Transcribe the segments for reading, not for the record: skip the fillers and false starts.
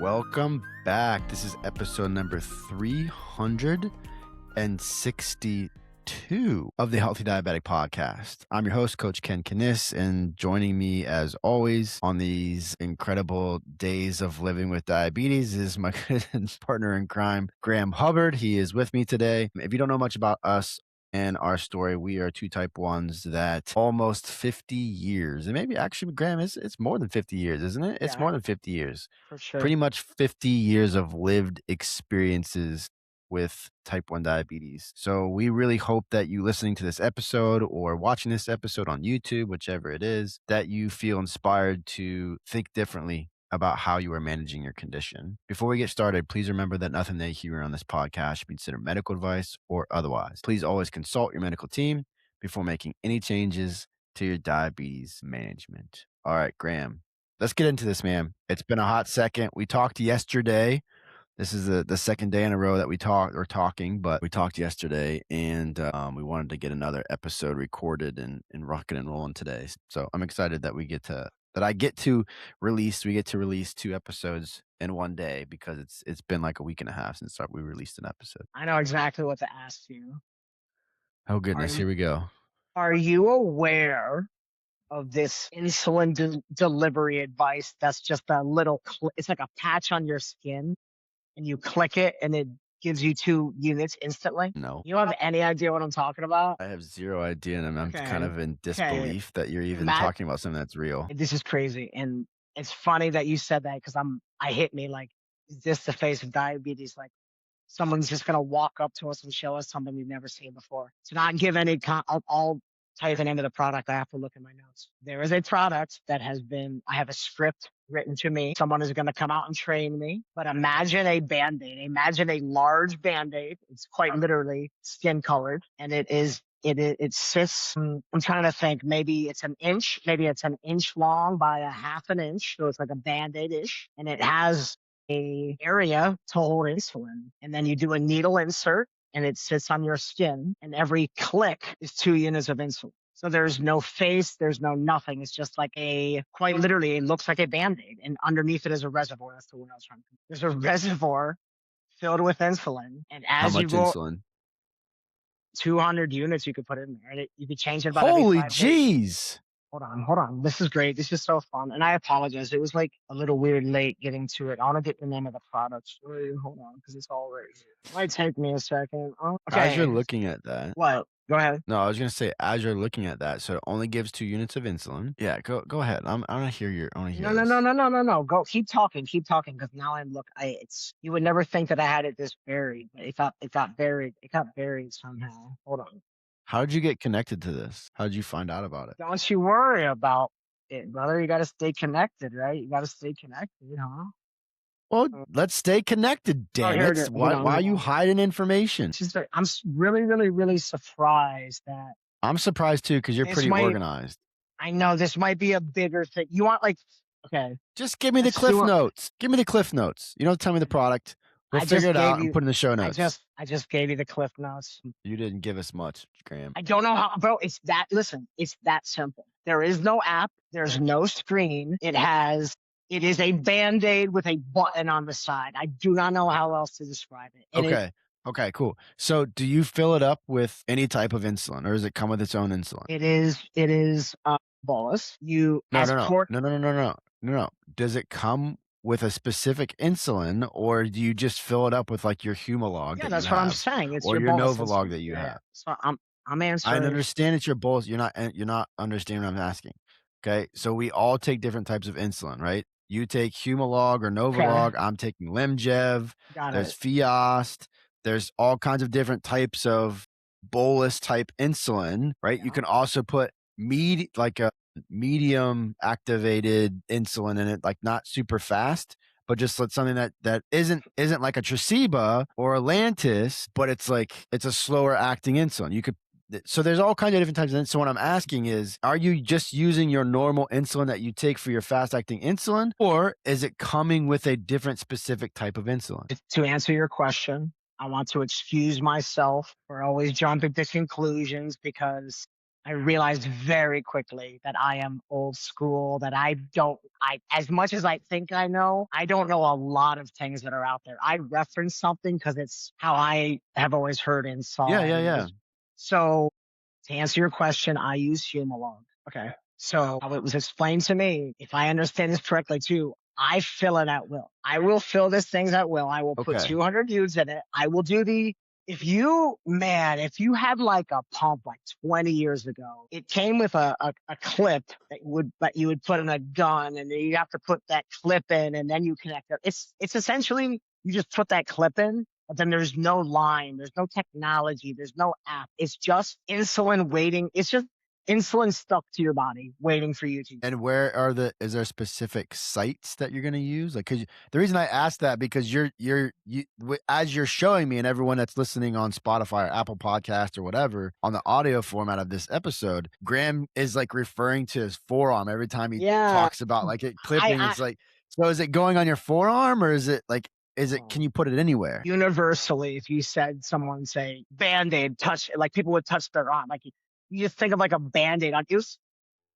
Welcome back. This is episode number 362 of the Healthy Diabetic Podcast. I'm your host, Coach Ken Kniss, and joining me as always on these incredible days of living with diabetes is my partner in crime, Graham Hubbard. He is with me today. If you don't know much about us and our story, we are two type 1s that almost 50 years, and maybe actually, Graham, it's more than 50 years, isn't it? It's more than 50 years. For sure. Pretty much 50 years of lived experiences with type 1 diabetes. So we really hope that you listening to this episode or watching this episode on YouTube, whichever it is, that you feel inspired to think differently about how you are managing your condition. Before we get started, please remember that nothing they hear on this podcast should be considered medical advice or otherwise. Please always consult your medical team before making any changes to your diabetes management. All right, Graham, let's get into this, man. It's been a hot second. We talked yesterday. This is the second day in a row that we talking, but we talked yesterday, and we wanted to get another episode recorded and rocking and rolling today. So I'm excited that we get to release 2 episodes in one day, because it's been like a week and a half since we released an episode. I know exactly what to ask you. Oh goodness, here we go. Are you aware of this insulin delivery advice? That's just a little, it's like a patch on your skin, and you click it and it gives you 2 units instantly? No. You don't have any idea what I'm talking about? I have zero idea, and I'm kind of in disbelief that you're even talking about something that's real. This is crazy. And it's funny that you said that, because I hit me like, is this the face of diabetes? Like, someone's just going to walk up to us and show us something we've never seen before. To not give any, I'll tell you the name of the product. I have to look in my notes. There is a product that I have a script written to me. Someone is going to come out and train me. But imagine a Band-Aid. Imagine a large Band-Aid. It's quite literally skin colored. And it sits, I'm trying to think, maybe it's an inch long by a half an inch. So it's like a Band-Aid-ish. And it has a area to hold insulin. And then you do a needle insert, and it sits on your skin, and every click is 2 units of insulin. So there's no face, there's no nothing. It's just like quite literally, it looks like a Band-Aid, and underneath it is a reservoir. That's the word I was trying to think. There's a reservoir filled with insulin, and as How you much go, insulin? 200 units you could put in there, and you could change it about Holy every 5 days. jeez. Hold on. This is great. This is so fun. And I apologize. It was like a little weird late getting to it. I want to get the name of the product. Hold on, because it's all right here. It might take me a second. Oh, okay. As you're looking at that. What? Go ahead. No, I was going to say, as you're looking at that, so it only gives 2 units of insulin. Yeah, go ahead. I want to hear this. No. Go. Keep talking. Because now you would never think that I had it this buried, but it got buried. It got buried somehow. Hold on. How did you get connected to this? How did you find out about it? Don't you worry about it, brother. You got to stay connected, right? You got to stay connected, huh? Well, let's stay connected, damn it. Why are you hiding information? I'm really, really, really surprised that. I'm surprised too, because you're pretty organized. I know this might be a bigger thing. You want okay. Just give me the cliff notes. Give me the cliff notes. You don't tell me the product. We'll figure it out and put in the show notes. I just gave you the cliff notes. You didn't give us much, Graham. I don't know how, bro. It's that simple. There is no app. There's no screen. It is a Band-Aid with a button on the side. I do not know how else to describe it. Okay, cool. So do you fill it up with any type of insulin, or does it come with its own insulin? It is bolus. No. Does it come with a specific insulin, or do you just fill it up with like your Humalog? Yeah, that's what I'm saying. It's or your Novolog that you have. So I'm answering. I understand it's your bolus. You're not understanding what I'm asking. Okay, so we all take different types of insulin, right? You take Humalog or Novolog. Okay. I'm taking Lemjev. There's Fiast. There's all kinds of different types of bolus type insulin, right? Yeah. You can also put a medium activated insulin in it, like not super fast, but just something that isn't like a Tresiba or a Lantus, but it's a slower acting insulin. So there's all kinds of different types of insulin. So what I'm asking is, are you just using your normal insulin that you take for your fast acting insulin, or is it coming with a different specific type of insulin? To answer your question, I want to excuse myself for always jumping to conclusions, because I realized very quickly that I am old school, that as much as I think I know, I don't know a lot of things that are out there. I reference something because it's how I have always heard and Yeah, saw yeah, yeah. anyways. So to answer your question, I use Humalog. Okay. So how it was explained to me, if I understand this correctly too, I fill it at will. I will fill this things at will. I will put Okay. 200 U's in it. I will do the if you had like a pump like 20 years ago, it came with a clip that you would put in a gun, and then you have to put that clip in and then you connect it. It's essentially you just put that clip in, but then there's no line, there's no technology, there's no app. It's just insulin waiting. It's just insulin stuck to your body, waiting for you to. And where are is there specific sites that you're gonna use? Like, 'cause the reason I asked that because as you're showing me and everyone that's listening on Spotify or Apple Podcast or whatever, on the audio format of this episode, Graham is, like, referring to his forearm every time he Yeah, talks about, like, it I, clipping. I It's like, so is it going on your forearm or is it, like, can oh, you put it anywhere? universally, if you said someone say band-aid, touch like people would touch their arm, like you just think of like a band-aid on you.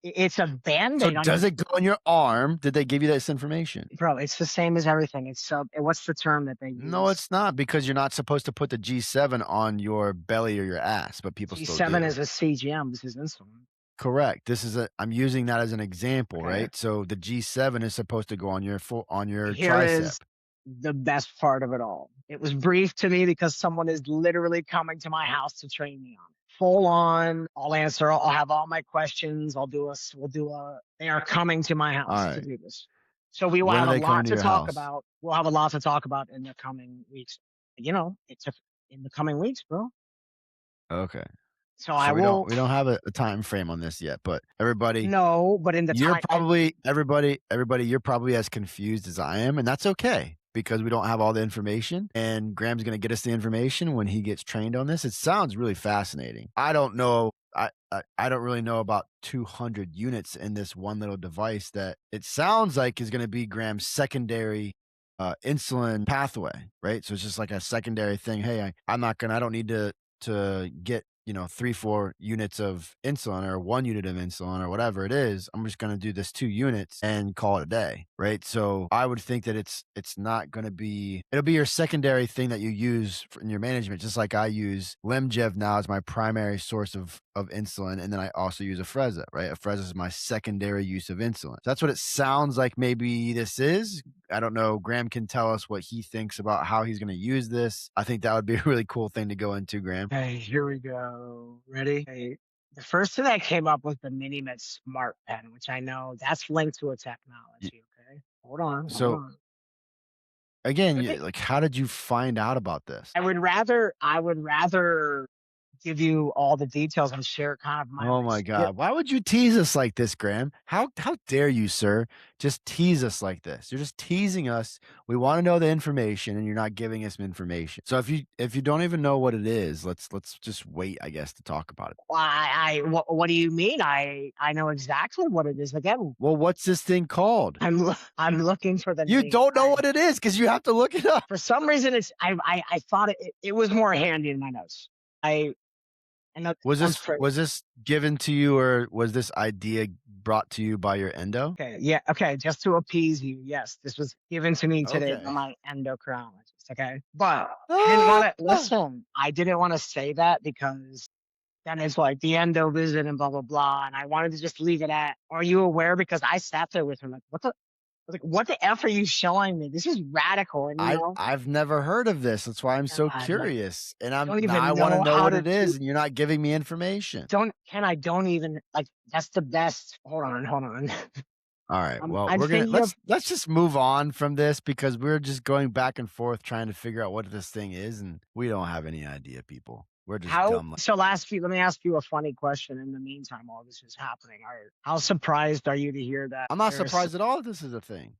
It's a So band-aid on your does it go on your arm? Did they give you this information? bro. It's the same as everything. It's what's the term that they No, use? it's not because you're not supposed to put the G7 on your belly or your ass, but people still G7 do. is a CGM. This is insulin. Correct. I'm using that as an example, Okay. right? So the G7 is supposed to go on your on your Here tricep. is the best part of it all. It was brief to me because someone is literally coming to my house to train me on it. Full on. I'll answer. I'll have all my questions. We'll do a, they are coming to my All house to right. do this. So we will When are have a they coming lot to to your talk house? about. We'll have a lot to talk about in the coming weeks. It's in the coming weeks, bro. Okay. So I So will, we don't have a time frame on this yet, but everybody, no, but in the you're time, probably everybody, you're probably as confused as I am, and that's okay because we don't have all the information. And Graham's going to get us the information when he gets trained on this. It sounds really fascinating. I don't know. I don't really know about 200 units in this one little device that it sounds like is going to be Graham's secondary insulin pathway, right? So it's just like a secondary thing. Hey, I don't need to get 3 4 units of insulin or 1 unit of insulin or whatever it is. I'm just going to do this 2 units and call it a day, right? So I would think that it's not going to be, it'll be your secondary thing that you use in your management, just like I use Lemjev now as my primary source of insulin, and then I also use Afrezza, right? Afrezza is my secondary use of insulin. So that's what it sounds like maybe this is. I don't know. Graham can tell us what he thinks about how he's going to use this. I think that would be a really cool thing to go into, Graham. okay, here we go. Ready? Okay. The first thing that came up was the MiniMed Smart Pen, which I know that's linked to a Y- technology. Okay. Hold So on. again, Okay. like, how did you find out about this? I would rather give you all the details and share kind of my Oh my experience. God. Why would you tease us like this, Graham? How dare you, sir? Just tease us like this. You're just teasing us. We want to know the information and you're not giving us information. So if you don't even know what it is, let's just wait, I guess, to talk about it. What do you mean? I know exactly what it is. Again, Well, what's this thing called? I'm looking for the You name. don't know what it is because you have to look it up. For some reason, I thought it was more handy in my notes. I I know it sounds crazy. Was this given to you or was this idea brought to you by your endo? Okay, yeah, okay, just to appease you, yes, this was given to me today by Okay. my endocrinologist, okay? But Ah! I didn't wanna say that because then it's like the endo visit and blah, blah, blah, and I wanted to just leave it at, "Are you aware?" Because I sat there with her like, what the F are you showing me? This is radical," and, I've never heard of this. That's why I'm so like, curious, and don't now I even wanna know know how what to it do is, and you're not giving me information. I don't even like, that's the best hold on. Alright, well, I'm we're gonna thinking of let's just move on from this because we're just going back and forth trying to figure out what this thing is, and we don't have any idea, people. We're just how dumb like so let me ask you a funny question in the meantime while this is happening. How surprised are you to hear that I'm not there's surprised at all that this is a thing.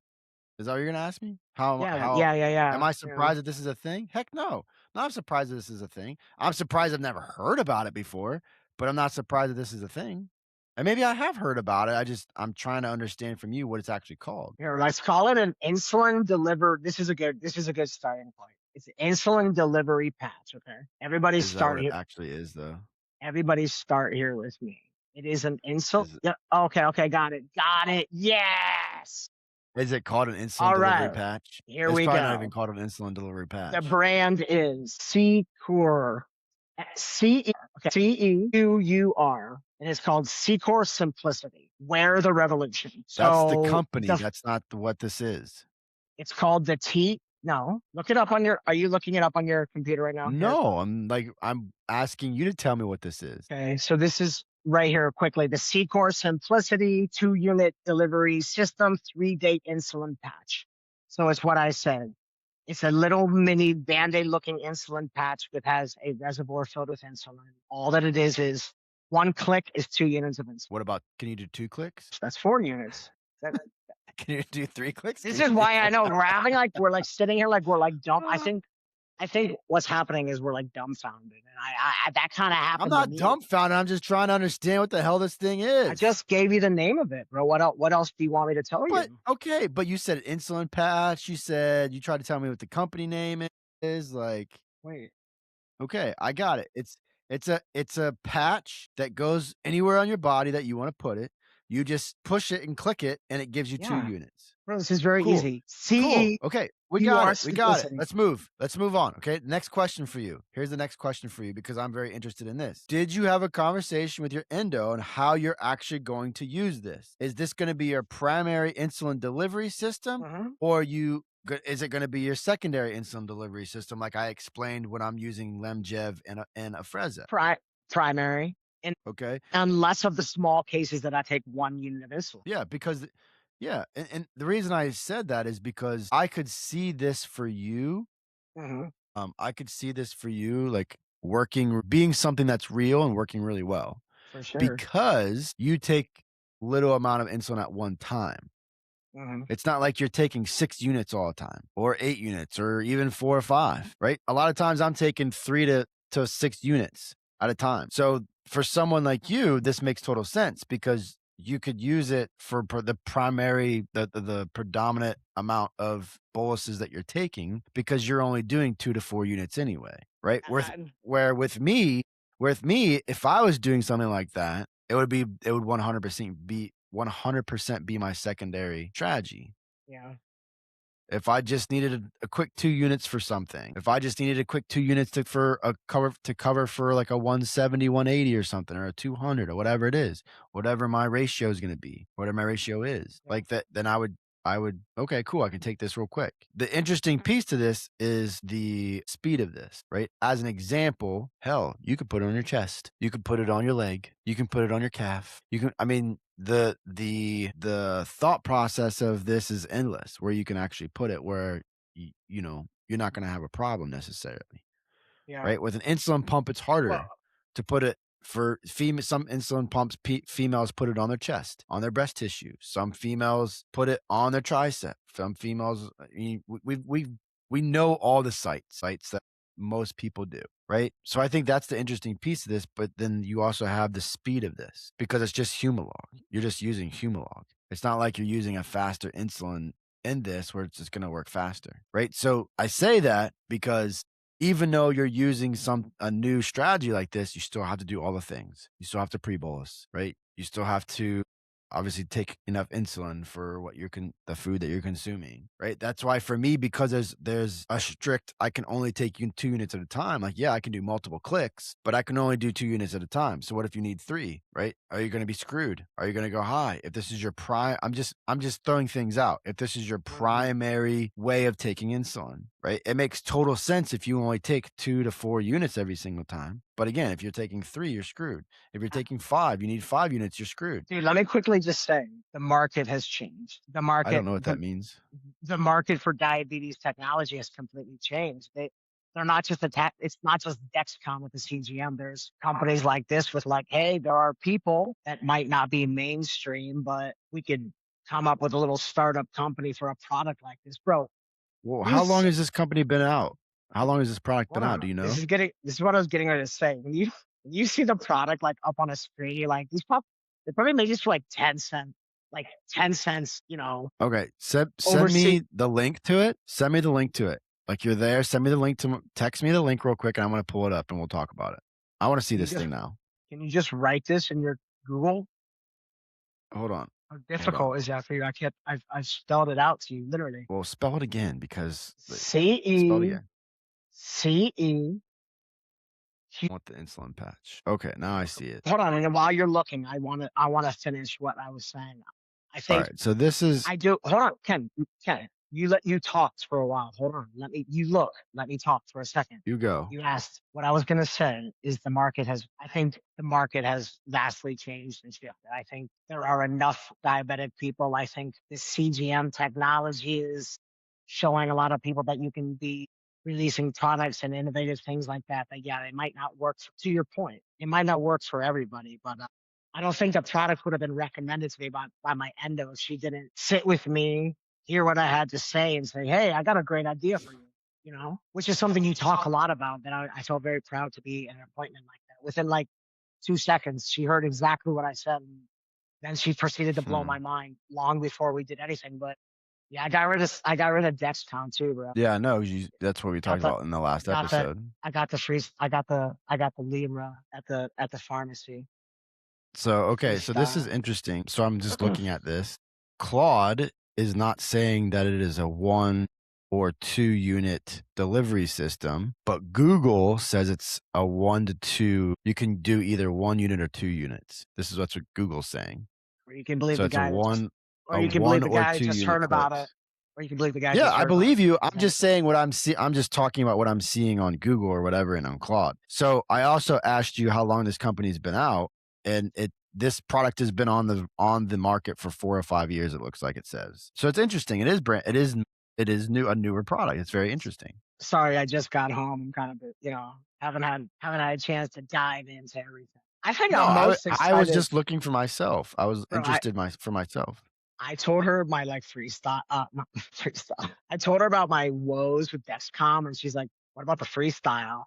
Is that what you're gonna ask me? yeah, How yeah, yeah, am yeah, I yeah. surprised that this is a thing? Heck no. Not surprised that this is a thing. I'm surprised I've never heard about it before, but I'm not surprised that this is a thing. And maybe I have heard about it. I'm trying to understand from you what it's actually called. Here, let's call it an insulin deliver this is a good starting point. It's an insulin delivery patch, okay? Is that what it actually is though? Everybody start here with me. It is an insulin. Is Yeah. Okay. Okay. Got it. Got it. Yes. is it called an insulin All delivery right. patch? Here It's we probably not even go. called an insulin delivery The patch. brand is CEQUR. CEQUR. And it's called CEQUR Simplicity. Where the revolution. That's the So company, that's not the what this is. it's called the T. No, look it up on your. Are you looking it up on your computer right now? Here. No, I'm asking you to tell me what this is. Okay, so this is right here quickly. The CEQUR Simplicity 2-unit delivery system 3-day insulin patch. So it's what I said. It's a little mini Band-Aid looking insulin patch that has a reservoir filled with insulin. All that it is one click is 2 units of insulin. What about can you do 2 clicks? That's 4 units. That, Can you do 3 clicks? this Can is you do why I 4 know we're having like we're like sitting here like we're like dumb. Ah. I think what's happening is we're like dumbfounded, and I that kind of I'm happened to not me. dumbfounded, I'm just trying to understand what the hell this thing I is. just gave you the name of it, bro. What else do you want me to tell But you? okay, but you said insulin patch, you said you tried to tell me what the company name is, like, Wait, okay, I got it. It's a patch that goes anywhere on your body that you wanna put it. You just push it and click it, and it gives you 2 yeah, units. bro, this is very Cool. easy. Cool. Okay. CEQR We got it. Simplicity. Let's move. Let's move on. Okay. Next question for you. Here's the next question for you because I'm very interested in this. Did you have a conversation with your endo on how you're actually going to use this? Is this going to be your primary insulin delivery system Mhm. or is it going to be your secondary insulin delivery system like I explained when I'm using Lemjev and Afrezza? Pri- Primary, and Okay. unless of the small cases that I take 1 unit of insulin. Yeah, because yeah, and the reason I said that is because I could see this for you. Mhm. I could see this for you, like being something that's real and working really well For sure. because you take little amount of insulin at one time. Mhm. It's not like you're taking 6 units all the time or 8 units or even 4 or 5, right? A lot of times I'm taking 3 to 6 units at a time. So for someone like you, this makes total sense because you could use it for the primary, the predominant amount of boluses that you're taking because you're only doing 2 to 4 units anyway, right? I- Where with me, if I was doing something like that, it would 100% be my secondary strategy. yeah. If I just needed a quick 2 units for something, if I just needed a quick 2 units to cover for like a 170, 180 or something, or a 200 or whatever it is, whatever my ratio is gonna be, whatever my ratio is, Yeah. like that, then I would, okay, cool, I can take this real quick. The interesting piece to this is the speed of this, right? As an example, hell, you could put it on your chest, you could put it on your leg, you can put it on your calf, I mean, the thought process of this is endless, where you can actually put it where you're not gonna have a problem necessarily. Yeah. Right? With an insulin pump, it's Well, harder to put it for some insulin pumps, females put it on their chest, on their breast tissue. Some females put it on their tricep. Some females, I mean, we know all the sites that most people do, right? So I think that's the interesting piece of this, but then you also have the speed of this because it's just Humalog. You're just using Humalog. It's not like you're using a faster insulin in this where it's just going to work faster, right? So I say that because even though you're using a new strategy like this, you still have to do all the things. You still have to pre-bolus, right? You still have to obviously take enough insulin for the food that you're consuming, right? That's why for me, because there's a strict, I can only take you 2 units at a time. Like, yeah, I can do multiple clicks, but I can only do 2 units at a time. So what if you need 3, right? Are you going to be screwed? Are you going to go high? If this is your I'm just throwing things out. If this is your mhm. primary way of taking insulin, right? It makes total sense if you only take 2 to 4 units every single time. But again, if you're taking 3, you're screwed. If you're taking 5, you need 5 units, you're screwed. Dude, let me quickly just say the market has changed. I don't know what that means. The market for diabetes technology has completely changed. They're not just it's not just Dexcom with the CGM. There's companies like this with like, hey, there are people that might not be mainstream, but we could come up with a little startup company for a product like this, bro. Well, how long These has this company been out? How long has this product been hold out? on. Do you know? This is what I was getting ready to say. When you see the product like up on a screen, you're like, they probably made this for like 10 cents, like 10 cents, Okay, send overseas. me the link to it. Send me the link to it. Like you're there, send me the link text me the link real quick and I'm gonna pull it up and we'll talk about it. I want to see Can you this just thing now. can you just write this in your Google? Hold on. How Hold on. difficult is that for you? I've spelled it out to you literally. Well, spell it again because C spell it E again. C E. I want the insulin patch. Okay, now I see it. Hold on, and while you're looking, I wanna finish what I was saying. I All think right. So this is I do. Hold on, Ken, you talked for a while. Hold on. Let me talk for a second. you go. You asked what I was gonna say is I think the market has vastly changed and shifted. I think there are enough diabetic people. I think the CGM technology is showing a lot of people that you can be releasing products and innovative things like that. That yeah, they might not work to your point. It might not work for everybody, but I don't think the product would have been recommended to me by my endo if she didn't sit with me, hear what I had to say, and say, "Hey, I got a great idea for you." You know, which is something you talk a lot about. That I felt very proud to be in an appointment like that. Within like 2 seconds, she heard exactly what I said, and then she proceeded to blow Hmm. my mind long before we did anything. But yeah, I got rid of Dexcom too, bro. Yeah, no, that's what we Got talked the about in the last got the episode. I got the Libra at the pharmacy. So, okay, so this is Freestyle. interesting. So I'm just looking at this. Claude is not saying that it is a 1 or 2 unit delivery system, but Google says it's a 1 to 2. You can do either 1 unit or 2 units. This is what Google's saying. Or you can believe So the it's a guy that just one or a you can believe one the or guy who two just unit heard about it, clicks. or you can believe the guy who Yeah, just I heard about it believe you. I'm today. just saying what I'm just talking about what I'm seeing on Google or whatever and on Claude. So I also asked you how long this company's been out, and this product has been on the market for 4 or 5 years. It looks like it says. So it's interesting. It is new, a newer product. It's very interesting. Sorry, I just got home. I'm kind of, haven't had a chance to dive into everything. I think No, I'm most I was excited, just looking for myself. I was bro. interested for myself. I told her my like freestyle, not freestyle. I told her about my woes with Dexcom, and she's like, "What about the freestyle?"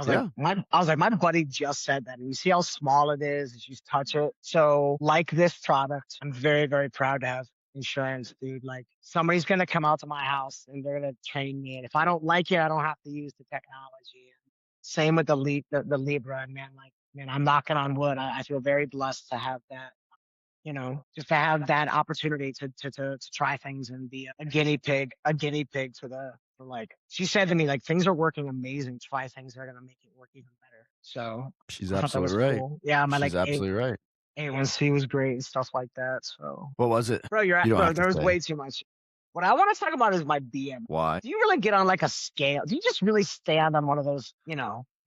Yeah, My buddy just said that. And you see how small it is, and you just touch it. So, like this product, I'm very, very proud to have insurance, dude. Like somebody's gonna come out to my house and they're gonna train me, and if I don't like it, I don't have to use the technology. Same with the Libra, and man, I'm knocking on wood. I feel very blessed to have that, just to have that opportunity to try things and be a guinea pig for like she said to me, like things are working amazing. Try things that are gonna make it work even better. So she's I thought that was absolutely right. cool. Yeah, my She's like absolutely right. A1C was great and stuff like that. So What was it? You don't bro, have to there was say way too much. What I want to talk about is my BM. why. Do you really get on like a scale? Do you just really stand on one of those,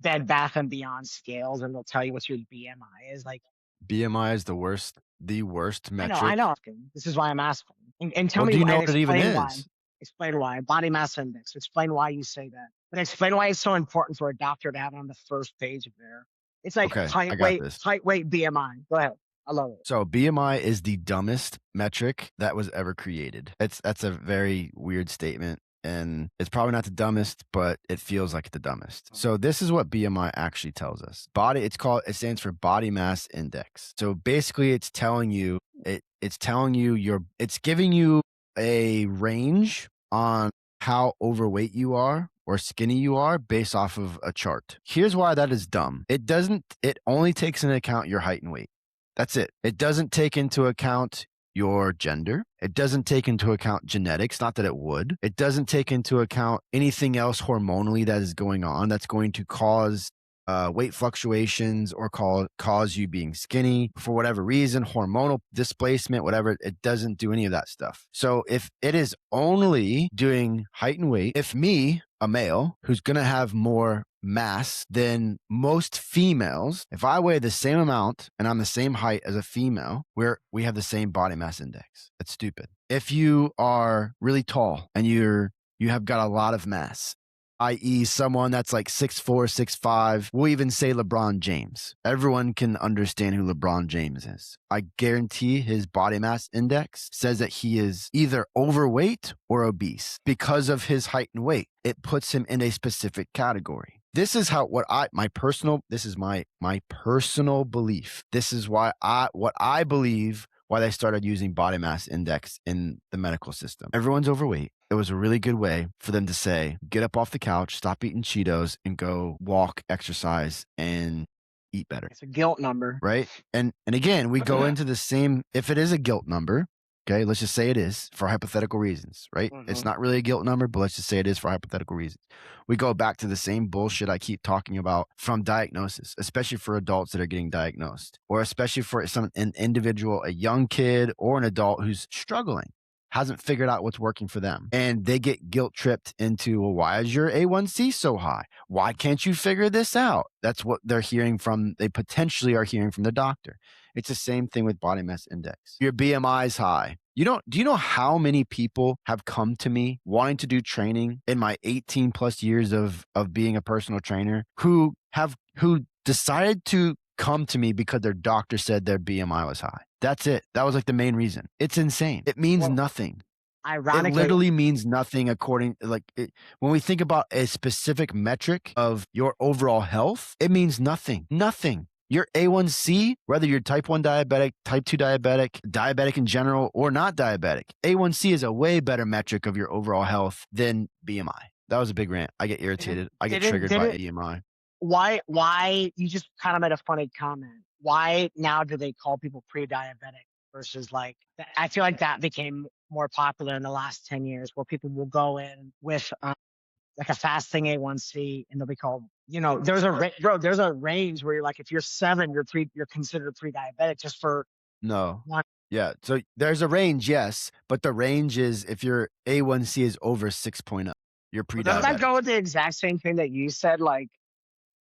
Bed Bath and Beyond scales and they'll tell you what your BMI is? Like BMI is the worst I metric. know. This is why I'm asking. And tell Well, me do you why know and what it even explain why. is? Explain why. Body mass index. Explain why you say that. But explain why it's so important for a doctor to have it on the first page of there. It's like Okay, I got this. height, weight, BMI. Go ahead. I love it. So BMI is the dumbest metric that was ever created. That's a very weird statement, and it's probably not the dumbest, but it feels like the dumbest. So this is what BMI actually tells us. It stands for body mass index. So basically it's giving you a range on how overweight you are or skinny you are based off of a chart. Here's why that is dumb. It only takes into account your height and weight. That's it. It doesn't take into account your gender. It doesn't take into account genetics, not that it would. It doesn't take into account anything else hormonally that is going on that's going to cause weight fluctuations or cause you being skinny for whatever reason, hormonal displacement, whatever. It doesn't do any of that stuff. So if it is only doing height and weight, if me, a male who's going to have more mass than most females, if I weigh the same amount and I'm the same height as a female, we have the same body mass index. That's stupid. If you are really tall and you have got a lot of mass, i.e., someone that's like 6'4, 6'5, we'll even say LeBron James. Everyone can understand who LeBron James is. I guarantee his body mass index says that he is either overweight or obese because of his height and weight. It puts him in a specific category. This is my personal belief. This is what I believe why they started using body mass index in the medical system. Everyone's overweight. It was a really good way for them to say, get up off the couch, stop eating Cheetos, and go walk, exercise, and eat better. It's a guilt number. Right. And again, we go into the same, if it is a guilt number, okay, let's just say it is for hypothetical reasons, right? It's not really a guilt number, but let's just say it is for hypothetical reasons. We go back to the same bullshit I keep talking about from diagnosis, especially for adults that are getting diagnosed, or especially for an individual, a young kid or an adult who's struggling, hasn't figured out what's working for them. And they get guilt tripped into, well, why is your A1C so high? Why can't you figure this out? That's what they're hearing from, they potentially are hearing from the doctor. It's the same thing with body mass index. Your BMI is high. Do you know how many people have come to me wanting to do training in my 18 plus years of being a personal trainer who decided to come to me because their doctor said their BMI was high? That's it. That was like the main reason. It's insane. It means nothing. It Ironically, literally means nothing when we think about a specific metric of your overall health, it means nothing. Nothing. Your A1C, whether you're type 1 diabetic, type 2 diabetic, diabetic in general, or not diabetic, A1C is a way better metric of your overall health than BMI. That was a big rant. I get irritated. I get triggered by BMI. why you just kind of made a funny comment. Why now do they call people pre-diabetic versus like, I feel like that became more popular in the last 10 years where people will go in with like a fasting A1C and they'll be called, there's a range where you're like, if you're 7, you're considered pre-diabetic just for No. one. Yeah. So there's a range, yes, but the range is if your A1C is over 6.0, you're Doesn't that pre-diabetic. go with the exact same thing that you said? Like,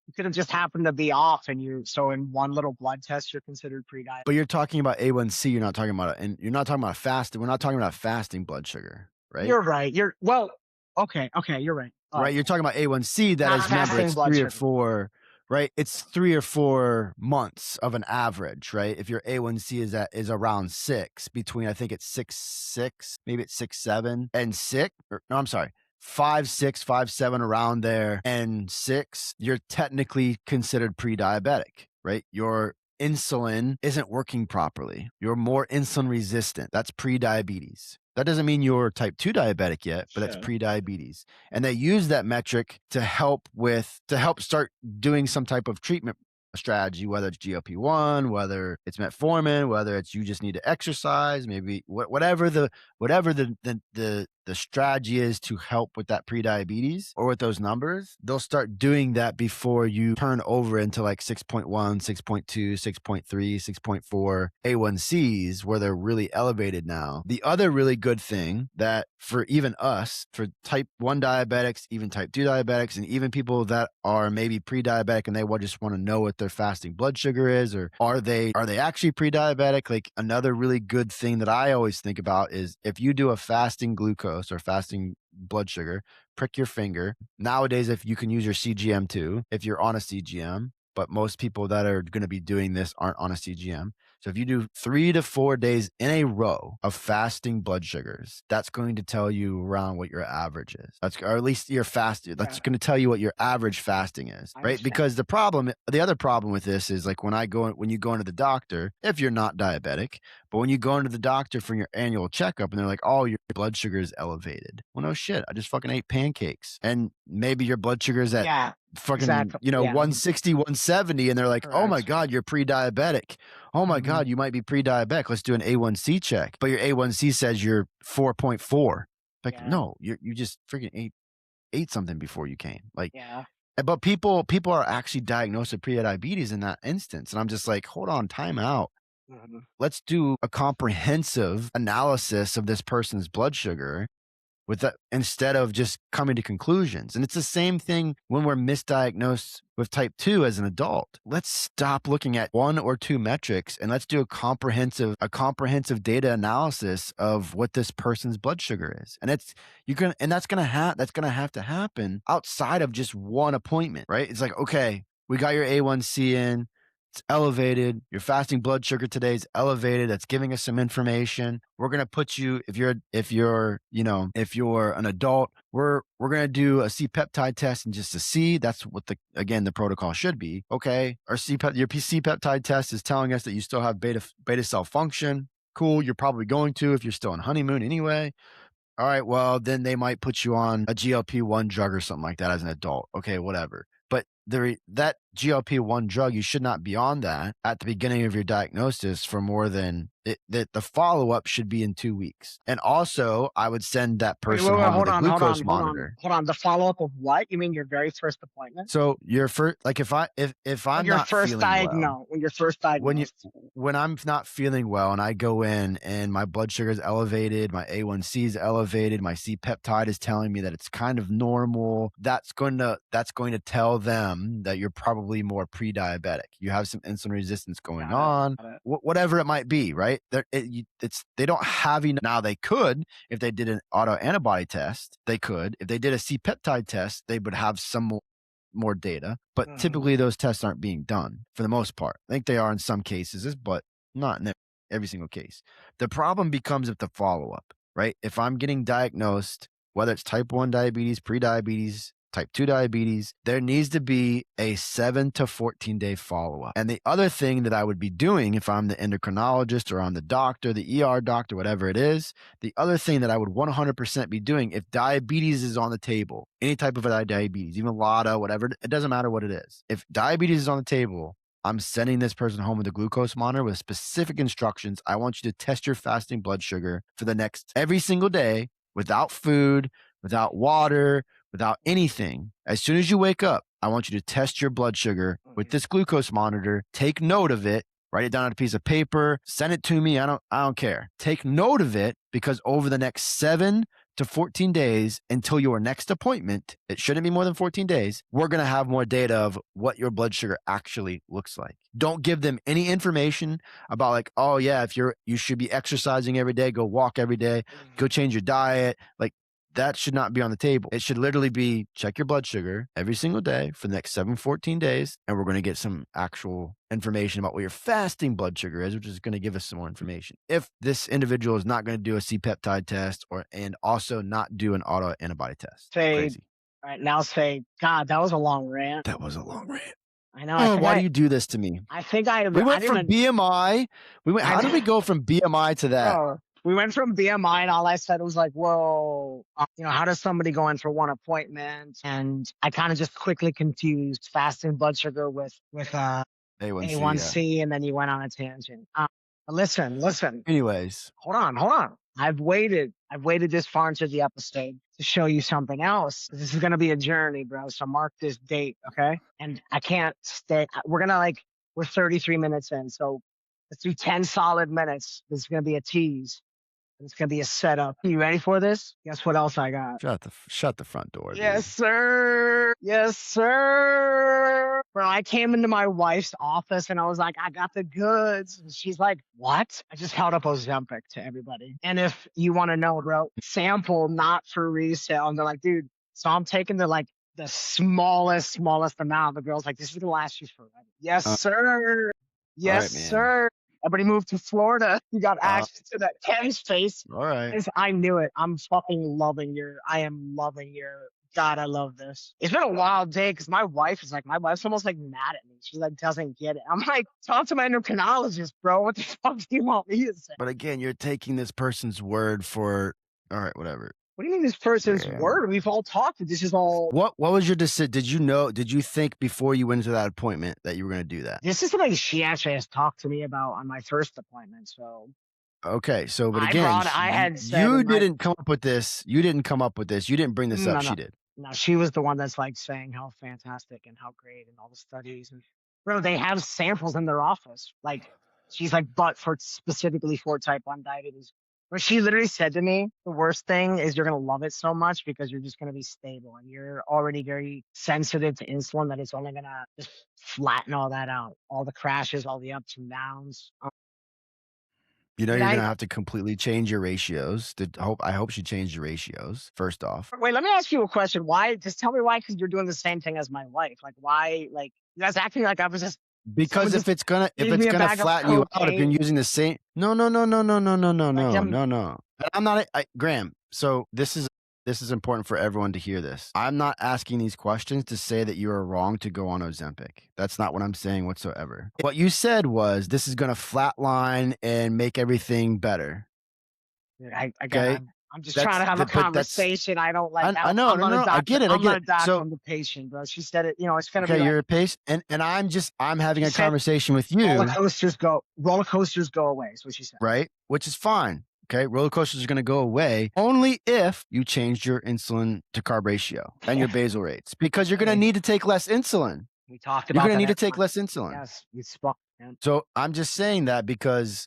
you could have just happened to be off so in one little blood test, you're considered pre-diabetic. But you're talking about A1C, you're not talking about you're not talking about fasting. We're not talking about fasting blood sugar, right? You're right. Okay. You're right. Right. You're talking about A1C that Not is, remember, fasting it's blood 3 sugar. or 4, right? It's 3 or 4 months of an average, right? If your A1C is around 6, between, I think it's 6.6, maybe it's 6.7 and 6, or no, I'm sorry, 5.6, 5.7, around there, and 6, you're technically considered pre-diabetic, right? Your insulin isn't working properly. You're more insulin resistant. That's pre-diabetes. That doesn't mean you're type 2 diabetic yet, but that's Sure. pre-diabetes. And they use that metric to help start doing some type of treatment strategy, whether it's GLP-1, whether it's metformin, whether it's you just need to exercise, maybe whatever the strategy is to help with that pre-diabetes or with those numbers, they'll start doing that before you turn over into like 6.1, 6.2, 6.3, 6.4 A1Cs where they're really elevated now. The other really good thing that for even us, for type 1 diabetics, even type 2 diabetics, and even people that are maybe pre-diabetic and they just want to know what their fasting blood sugar is, or are they actually pre-diabetic? Like, another really good thing that I always think about is if you do a fasting glucose or fasting blood sugar, prick your finger. Nowadays, if you can use your CGM too, if you're on a CGM, but most people that are going to be doing this aren't on a CGM. So if you do 3 to 4 days in a row of fasting blood sugars, that's going to tell you around what your average is. Or at least your fasting. That's going to tell you what your average fasting is, right? Because the other problem with this is like when you go into the doctor, if you're not diabetic, but when you go into the doctor for your annual checkup and they're like, oh, your blood sugar is elevated. Well, no shit. I just fucking ate pancakes. And maybe your blood sugar is at fucking, exactly. 160, 170. And they're like, oh my God, you're pre-diabetic. Oh my God, you might be pre-diabetic. Let's do an A1C check. But your A1C says you're 4.4. Like, no, you just freaking ate something before you came. Like, but people are actually diagnosed with pre-diabetes in that instance. And I'm just like, hold on, time out. Let's do a comprehensive analysis of this person's blood sugar instead of just coming to conclusions. And it's the same thing when we're misdiagnosed with type 2 as an adult. Let's stop looking at 1 or 2 metrics and let's do a comprehensive data analysis of what this person's blood sugar is. And that's going to have to happen outside of just one appointment, right? It's like, okay, we got your A1C in. It's elevated. Your fasting blood sugar today is elevated. That's giving us some information. We're going to put you, if you're an adult, we're going to do a C-peptide test and just to see. That's what the protocol should be. Okay. Your C-peptide test is telling us that you still have beta cell function. Cool. You're probably going to, if you're still on honeymoon anyway. All right. Well, then they might put you on a GLP-1 drug or something like that as an adult. Okay. Whatever. But that GLP-1 drug, you should not be on that at the beginning of your diagnosis for more than that. The follow-up should be in 2 weeks. And also, I would send that Wait, person wait, wait, home with hold a on, hold on, glucose hold on, monitor. hold on. The follow-up of what? You mean your very first appointment? So your first, like, if When I'm you're not first feeling well, diagnosed, when you're first when you diagnosed. when I'm not feeling well and I go in and my blood sugar is elevated, my A1C is elevated, my C-peptide is telling me that it's kind of normal, that's going to tell them that you're probably more pre-diabetic. You have some insulin resistance going Got it, on, got it. whatever it might be, right? They don't have enough. Now they could, if they did an autoantibody test, they could. If they did a C-peptide test, they would have some more data, but Mhm. typically those tests aren't being done for the most part. I think they are in some cases, but not in every single case. The problem becomes with the follow up, right? If I'm getting diagnosed, whether it's type 1 diabetes, pre-diabetes, type 2 diabetes, there needs to be a 7 to 14-day follow up. And the other thing that I would be doing if I'm the endocrinologist or I'm the doctor, the ER doctor, whatever it is, the other thing that I would 100% be doing if diabetes is on the table, any type of diabetes, even LADA, whatever, it doesn't matter what it is. If diabetes is on the table, I'm sending this person home with a glucose monitor with specific instructions. I want you to test your fasting blood sugar for the next every single day without food, without water, without anything. As soon as you wake up, I want you to test your blood sugar with Mhm. this glucose monitor. Take note of it. Write it down on a piece of paper. Send it to me. I don't care. Take note of it because over the next 7 to 14 days until your next appointment, it shouldn't be more than 14 days. We're going to have more data of what your blood sugar actually looks like. Don't give them any information about like, oh yeah, if you should be exercising every day, go walk every day, go change your diet. Like that should not be on the table. It should literally be check your blood sugar every single day for the next 14 days. And we're going to get some actual information about what your fasting blood sugar is, which is going to give us some more information. If this individual is not going to do a C-peptide test and also not do an autoantibody test. Say, Crazy. all right, now say, God, that was a long rant. That was a long rant. I know. Oh, why do you do this to me? I think I We went didn't from even, BMI. I, How did we go from BMI to that? bro, we went from BMI and all I said was like, whoa, how does somebody go in for one appointment? And I kind of just quickly confused fasting blood sugar with A1C, yeah. A1C, and then you went on a tangent. But listen, Anyways, hold on. I've waited this far into the episode to show you something else. This is gonna be a journey, bro. So mark this date, okay? And I can't stay. We're 33 minutes in, so let's do 10 solid minutes. This is gonna be a tease. It's gonna be a setup. You ready for this? Guess what else I got? shut the front door, Yes, dude. sir. Yes, sir. Bro, I came into my wife's office and I was like, I got the goods. And she's like, what? I just held up Ozempic to everybody. And if you want to know, bro, sample not for resale. And they're like, dude, so I'm taking the smallest amount. The girl's like, this is gonna last you forever. Yes, Uh, sir. all Yes, right, man. sir. Everybody moved to Florida. You got Uh, access to that Ken's face. all right. I knew it. I am loving your, God, I love this. It's been a wild day because my wife's almost like mad at me. She like doesn't get it. I'm like, talk to my endocrinologist, bro. What the fuck do you want me to say? But again, you're taking this person's word for all right, whatever. What do you mean this person's Graham. word? We've all talked. This is all, What was your decision? Did you think before you went into that appointment that you were going to do that? this is something she actually has talked to me about on my first appointment. So Okay, so but again, I had said you in my, didn't come up with this. You didn't come up with this. You didn't bring this no, up. no, She did. no, she was the one that's like saying how fantastic and how great and all the studies and bro, they have samples in their office. Like she's like, but for specifically for type 1 diabetes. Where she literally said to me, the worst thing is you're gonna love it so much because you're just gonna be stable and you're already very sensitive to insulin that it's only gonna just flatten all that out. All the crashes, all the ups and downs. You know Did you're I gonna have to completely change your ratios. I hope she changed your ratios first off. wait, let me ask you a question. Why just tell me why? Because you're doing the same thing as my wife. Like why like you guys acting like I was just someone Because just if gave it's me a gonna bag of flatten you out, if you're cocaine. using the same Like I'm no. And I'm not Graham. So this is important for everyone to hear this. I'm not asking these questions to say that you are wrong to go on Ozempic. That's not what I'm saying whatsoever. What you said was this is gonna flatline and make everything better. Again, Okay. I'm just trying That's to have a the but that's conversation. I don't like. I know, I'm no, not a no, no, I doctor. get it, I I'm get not it. a doctor. So, I'm the patient, bro. She said it. You know, it's gonna be okay, like you're a patient, and I'm having she a said. conversation with Roller you, coasters go. Roller coasters go away. Is what she said. right? Which is fine. Okay, roller coasters are going to go away only if you change your insulin to carb ratio and your basal rates, because you're going to Hey, need to take less insulin. we talked You're going about to that need to at take length. less insulin. Yes, we spoke. Man. So I'm just saying that because,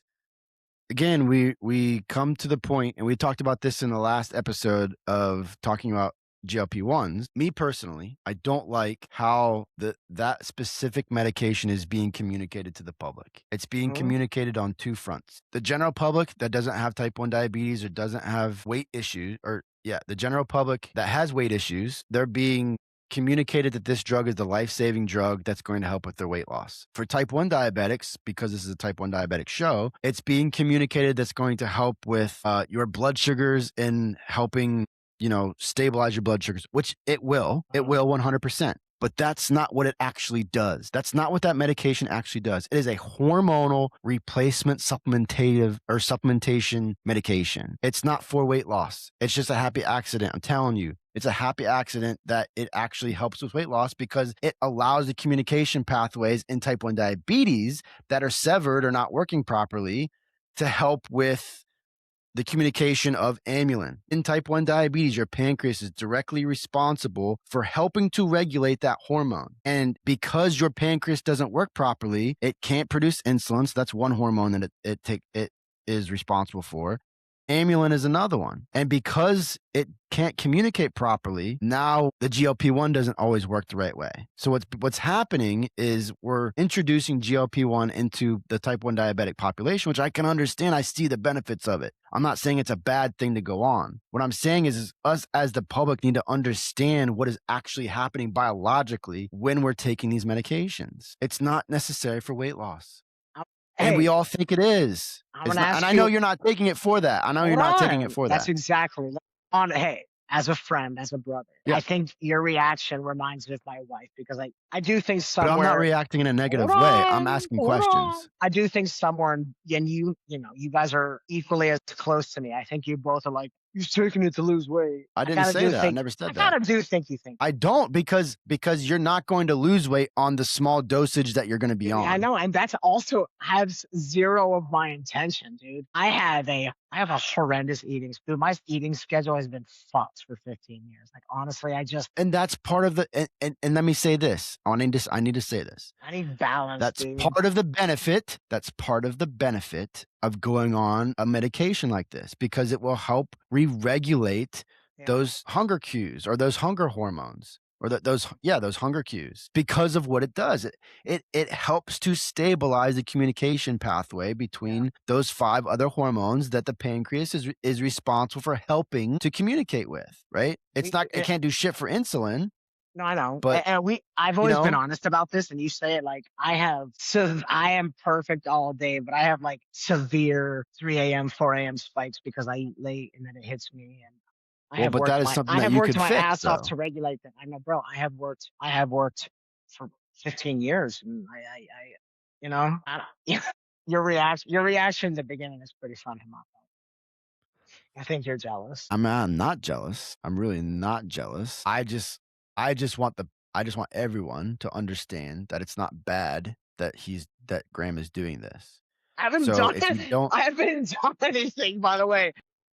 again, we come to the point, and we talked about this in the last episode of talking about GLP-1s. Me personally, I don't like how that specific medication is being communicated to the public. It's being Mhm. communicated on two fronts. The general public that doesn't have type 1 diabetes or doesn't have weight issues, or yeah, the general public that has weight issues, they're being communicated that this drug is the life-saving drug that's going to help with their weight loss. For type 1 diabetics, because this is a type 1 diabetic show, it's being communicated that's going to help with your blood sugars and helping, stabilize your blood sugars, which it will. It will 100%. But that's not what it actually does. That's not what that medication actually does. It is a hormonal replacement supplementation medication. It's not for weight loss. It's just a happy accident. I'm telling you, it's a happy accident that it actually helps with weight loss because it allows the communication pathways in type 1 diabetes that are severed or not working properly to help with the communication of amylin. In type 1 diabetes, your pancreas is directly responsible for helping to regulate that hormone. And because your pancreas doesn't work properly, it can't produce insulin. So that's one hormone that it is responsible for. Amylin is another one. And because it can't communicate properly, now the GLP-1 doesn't always work the right way. So what's happening is we're introducing GLP-1 into the type 1 diabetic population, which I can understand. I see the benefits of it. I'm not saying it's a bad thing to go on. What I'm saying is us as the public need to understand what is actually happening biologically when we're taking these medications. It's not necessary for weight loss. I'm- And we Hey, all think it is. I'm It's gonna not, and ask I know you. you're not taking it for that. I know you're Hold not taking it on. for That's that. exactly on. Hey, as a friend, as a brother, Yeah. I think your reaction reminds me of my wife because I do think But I'm not somewhere. reacting in a Hold negative way. I'm on, asking hold on. questions. I do think somewhere, and you guys are equally as close to me. I think you both are like, you're taking it to lose weight. I I didn't kind of say do that. I think, never I said kind that. of do think you think. I don't, because you're not going to lose weight on the small dosage that you're going to be Yeah, I on. know, and that's also has zero of my intention, dude. I have a horrendous eating. Dude, my eating schedule has been fucked for 15 years. Like honestly, And that's part of the and let me say this. I need to say this. I need balance, That's dude. part of the benefit. That's part of the benefit of going on a medication like this, because it will help re-regulate Yeah, those hunger cues or those hunger hormones or those hunger cues, because of what it does. It helps to stabilize the communication pathway yeah. between those 5 other hormones that the pancreas is responsible for helping to communicate with, right? We, It can't do shit for insulin, no, I know. but I've you always been know, honest about this, and you say it like I am perfect all day, but I have like severe 3 a.m., 4 a.m. spikes because I eat late and then it hits me. And well, but that is something I that have you worked could my fix ass off though. to regulate that. I know, bro. I have worked for 15 years, and yeah, your reaction in the beginning is pretty funny, Marco. I think you're jealous. I'm not jealous. I'm really not jealous. I just want everyone to understand that it's not bad that Graham is doing this. I haven't So done if you it. don't I haven't done anything, by the way.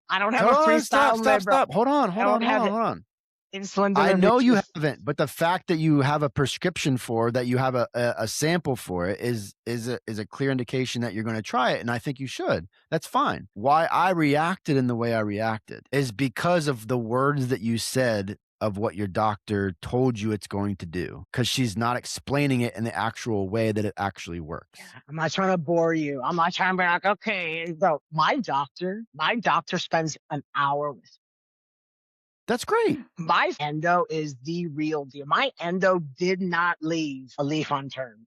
I don't have a hold on, stop, freestyle stop, liver. stop. Hold on, I hold on, don't hold have on, hold on. insulin I delivery know you tooth. haven't, but the fact that you have a prescription for that, you have a sample for it is a clear indication that you're going to try it, and I think you should. That's fine. Why I reacted in the way I reacted is because of the words that you said of what your doctor told you it's going to do, because she's not explaining it in the actual way that it actually works. I'm not trying to bore you. I'm not trying to be like, okay, bro. My doctor spends an hour with That's great. my endo is the real deal. My endo did not leave a leaf unturned.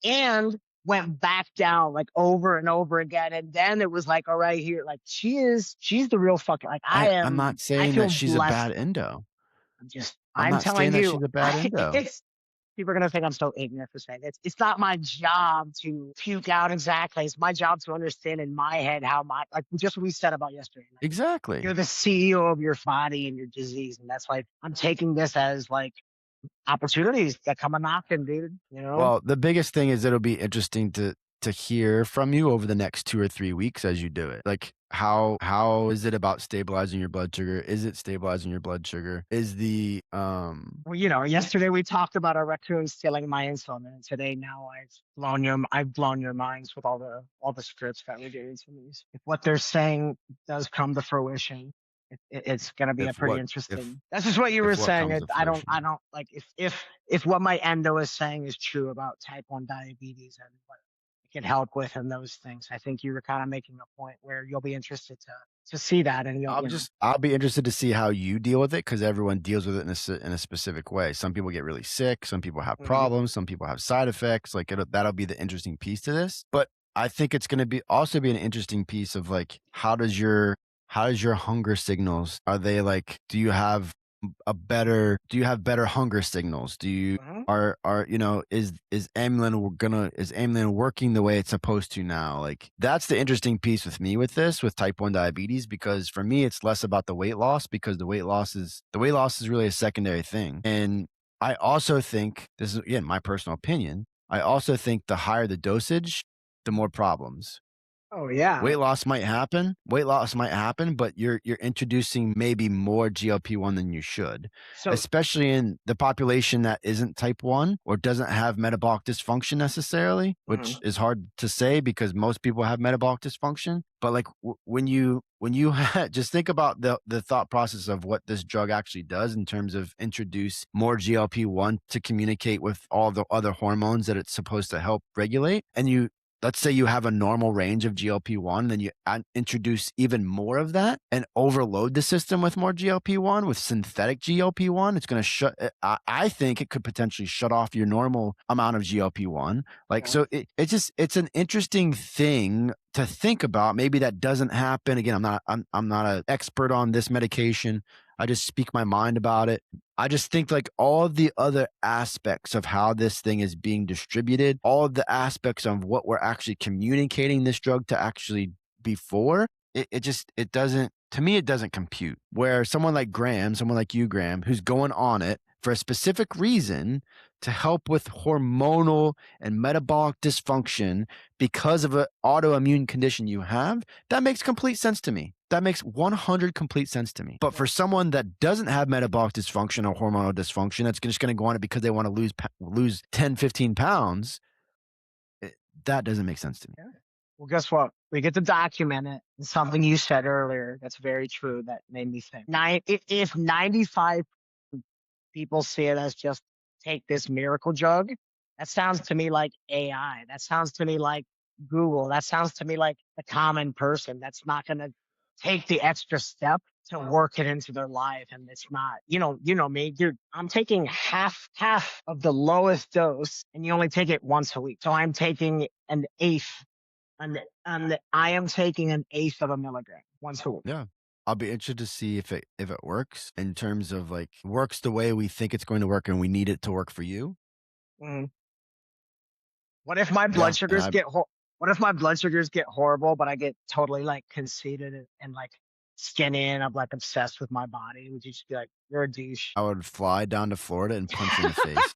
And went back down like over and over again. And then it was like, all right, here, like she's the real fucking like I'm not I saying that feel she's a blessed. bad endo. I'm I'm not telling saying that you, she's a bad endo. People are gonna think I'm so ignorant for saying it's not my job to puke out exactly. It's my job to understand in my head how my like just what we said about yesterday. Like, Exactly. you're the CEO of your body and your disease, and that's why I'm taking this as like opportunities that come a knocking, dude. You know? Well, the biggest thing is it'll be interesting to hear from you over the next 2 or 3 weeks as you do it. Like, how is it about stabilizing your blood sugar? Is it stabilizing your blood sugar? Is the, Well, yesterday we talked about a raccoon stealing my insulin, and today now I've blown your minds with all the scripts that we're doing to these. If what they're saying does come to fruition, it's going to be a if pretty what if interesting. That's just what you were if what saying. comes to I fruition. don't like if what my endo is saying is true about type 1 diabetes and what it can help with and those things. I think you were kind of making a point where you'll be interested to see that, and I'll be interested to see how you deal with it because everyone deals with it in a specific way. Some people get really sick, some people have Mhm. problems, some people have side effects, like, that'll be the interesting piece to this, but I think it's gonna be also be an interesting piece of, like, how does your hunger signals are they, like do you have better hunger signals? Do you Mhm. are is amylin working the way it's supposed to now? Like, that's the interesting piece with me with this, with type 1 diabetes, because for me, it's less about the weight loss because the weight loss is really a secondary thing. And I also think, this is again my personal opinion, I also think the higher the dosage, the more problems. Oh yeah. Weight loss might happen, but you're introducing maybe more GLP-1 than you should, So. especially in the population that isn't type 1 or doesn't have metabolic dysfunction necessarily, which Mhm. is hard to say because most people have metabolic dysfunction. But, like, when you just think about the thought process of what this drug actually does in terms of introduce more GLP-1 to communicate with all the other hormones that it's supposed to help regulate, and you let's say you have a normal range of GLP-1, then you introduce even more of that and overload the system with more GLP-1, with synthetic GLP-1. It's going to I think it could potentially shut off your normal amount of GLP-1. Like, Yeah. so it's an interesting thing to think about. Maybe that doesn't happen. Again, I'm not an expert on this medication. I just speak my mind about it. I just think, like, all of the other aspects of how this thing is being distributed, all of the aspects of what we're actually communicating this drug to actually before, it doesn't, to me, it doesn't compute. Where someone like you, Graham, who's going on it for a specific reason to help with hormonal and metabolic dysfunction because of an autoimmune condition you have, that makes complete sense to me. That makes 100 complete sense to me. But Yeah. for someone that doesn't have metabolic dysfunction or hormonal dysfunction, that's just going to go on it because they want to lose 10, 15 pounds, it, that doesn't make sense to me. Yeah. Well, guess what? We get to document it. It's something you said earlier that's very true that made me think. If 95 people see it as just take this miracle drug, that sounds to me like AI. That sounds to me like Google. That sounds to me like the common person that's not going to take the extra step to work it into their life. And it's not, me, dude, I'm taking half of the lowest dose and you only take it once a week. So I'm taking an eighth and I am taking an eighth of a milligram once a week. Yeah. I'll be interested to see if it works in terms of, like, works the way we think it's going to work and we need it to work for you. Mm. What if my blood Yeah. And sugars get what if my blood sugars get horrible, but I get totally like conceited and like skinny and I'm like obsessed with my body? Would you just be like, you're a douche? I would fly down to Florida and punch you in the face.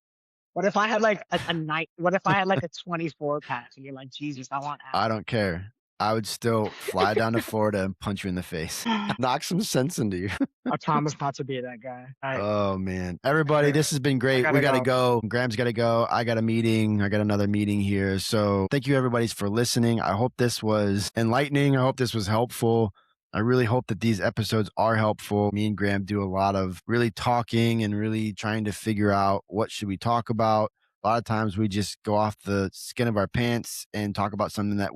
What if I had like a night? What if I had like a 24 pack and you're like, Jesus, I want I don't care. I would still fly down to Florida and punch you in the face. abs. Knock some sense into you. I promise not to be that guy. All right. Oh, man. Everybody, Anyway, this has been I great. We gotta gotta go. go. Graham's gotta go. I got a meeting. I got another meeting here. So thank you, everybody, for listening. I hope this was enlightening. I hope this was helpful. I really hope that these episodes are helpful. Me and Graham do a lot of really talking and really trying to figure out what should we talk about. A lot of times we just go off the skin of our pants and talk about something that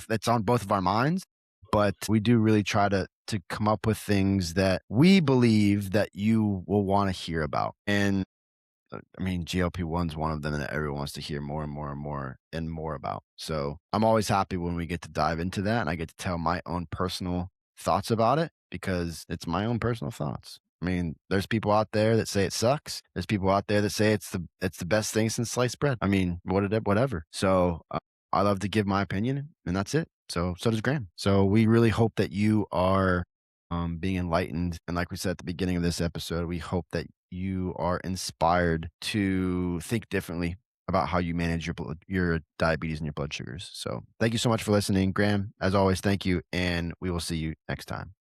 that's on both of our minds, but we do really try to come up with things that we believe that you will want to hear about. And I mean, GLP-1's one of them that everyone wants to hear more and more and more and more about. So I'm always happy when we get to dive into that and I get to tell my own personal thoughts about it because it's my own personal thoughts. I mean, there's people out there that say it sucks. There's people out there that say it's the best thing since sliced bread. I mean, whatever. So I love to give my opinion, and that's it. So does Graham. So we really hope that you are being enlightened, and like we said at the beginning of this episode, we hope that you are inspired to think differently about how you manage your diabetes and your blood sugars. So thank you so much for listening, Graham. As always, thank you, and we will see you next time.